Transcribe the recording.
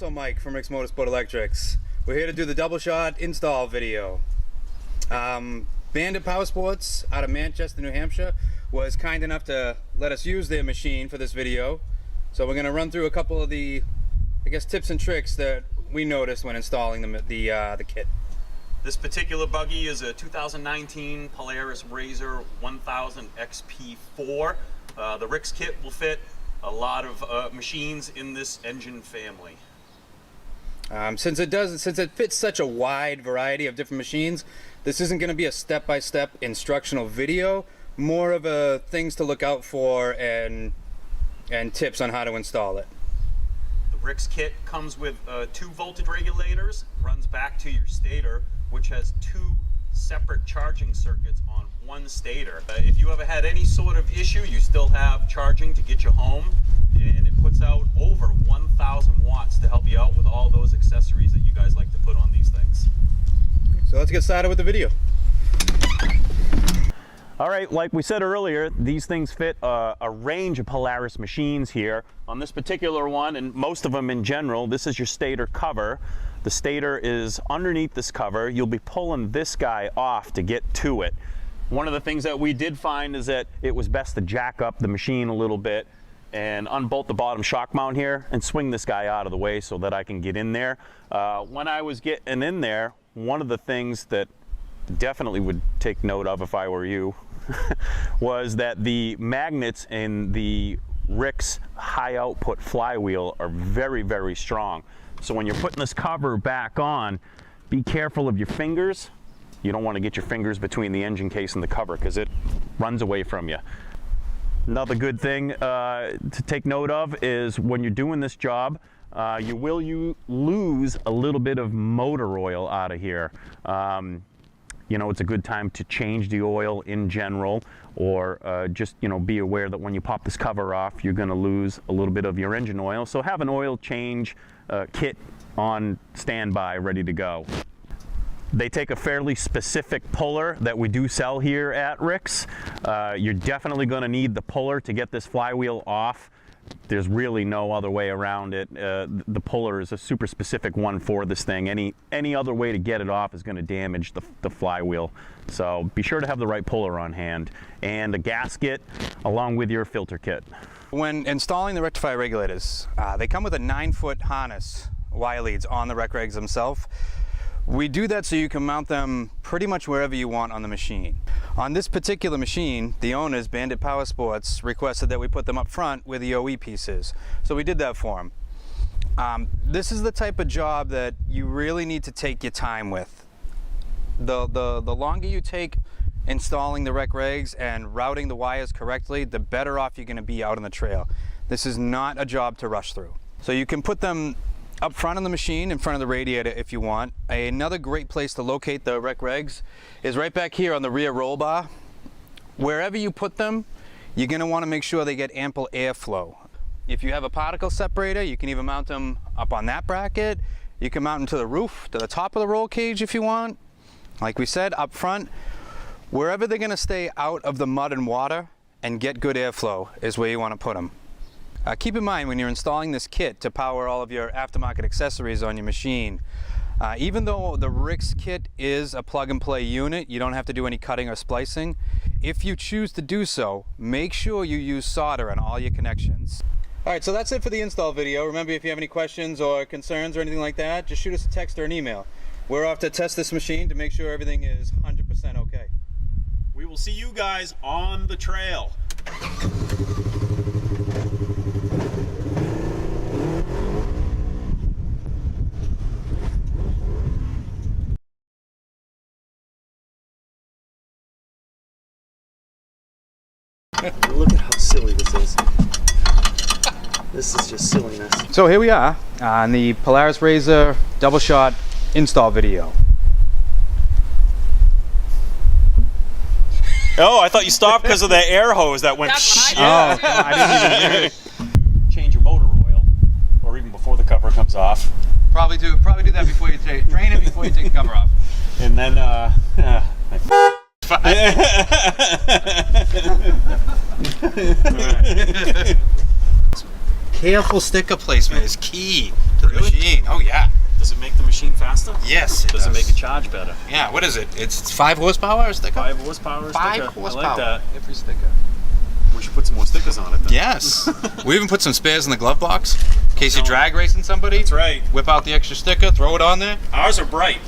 also Mike from Motorsport Electrics. We're here to do the double shot install video. Bandit Powersports out of Manchester, New Hampshire was kind enough to let us use their machine for this video. So we're going to run through a couple of the, I guess, tips and tricks that we noticed when installing the kit. This particular buggy is a 2019 Polaris RZR 1000 XP4. The Rix kit will fit a lot of machines in this engine family. Since it fits such a wide variety of different machines, this isn't going to be a step-by-step instructional video, more of a things to look out for and tips on how to install it. The Rix kit comes with 2 voltage regulators, runs back to your stator, which has 2 separate charging circuits on one stator. If you ever had any sort of issue, you still have charging to get you home, and it puts out over 1,000 watts to help you out with all those accessories that you guys like to put on these things. So let's get started with the video. All right, like we said earlier, these things fit a range of Polaris machines here. On this particular one, and most of them in general, this is your stator cover. The stator is underneath this cover. You'll be pulling this guy off to get to it. One of the things that we did find is that it was best to jack up the machine a little bit and unbolt the bottom shock mount here and swing this guy out of the way so that I can get in there. When I was getting in there, one of the things that definitely would take note of if I were you was that the magnets in the Rix high output flywheel are very, very strong. So when you're putting this cover back on, be careful of your fingers. You don't want to get your fingers between the engine case and the cover because it runs away from you. Another good thing to take note of is when you're doing this job, you will lose a little bit of motor oil out of here. You know, it's a good time to change the oil in general, or just, you know, be aware that when you pop this cover off, you're going to lose a little bit of your engine oil. So have an oil change kit on standby, ready to go. They take a fairly specific puller that we do sell here at Rix. You're definitely going to need the puller to get this flywheel off. There's really no other way around it. The puller is a super specific one for this thing. Any other way to get it off is going to damage the flywheel. So be sure to have the right puller on hand and a gasket along with your filter kit. When installing the rectifier regulators, they come with a 9-foot harness wire leads on the rec regs themselves. We do that so you can mount them pretty much wherever you want on the machine. On this particular machine, the owners, Bandit Powersports, requested that we put them up front where the OE piece is. So we did that for them. This is the type of job that you really need to take your time with. The longer you take installing the rec regs and routing the wires correctly, the better off you're going to be out on the trail. This is not a job to rush through. So you can put them up front on the machine, in front of the radiator if you want. Another great place to locate the rec regs is right back here on the rear roll bar. Wherever you put them, you're going to want to make sure they get ample airflow. If you have a particle separator, you can even mount them up on that bracket. You can mount them to the roof, to the top of the roll cage if you want. Like we said, up front, wherever they're going to stay out of the mud and water and get good airflow is where you want to put them. Keep in mind when you're installing this kit to power all of your aftermarket accessories on your machine, even though the Rix kit is a plug-and-play unit, you don't have to do any cutting or splicing. If you choose to do so, make sure you use solder on all your connections. All right, so that's it for the install video. Remember, if you have any questions or concerns or anything like that, just shoot us a text or an email. We're off to test this machine to make sure everything is 100% okay. We will see you guys on the trail. Look at how silly this is. This is just silliness. So here we are on the Polaris RZR double shot install video. Oh, I thought you stopped because of the air hose that went. Oh, I didn't even hear it. Change your motor oil, or even before the cover comes off. Probably do that before you drain it before you take the cover off. And then Careful sticker placement is key to the the machine. Oh yeah. Does it make the machine faster? Yes. Does it make it charge better? Yeah. What is it? It's 5 horsepower or sticker? 5 horsepower. 5 sticker. horsepower. I like that. Every sticker. We should put some more stickers on it then. Yes. We even put some spares in the glove box in case you're drag racing somebody. That's right. Whip out the extra sticker, throw it on there. Ours are bright.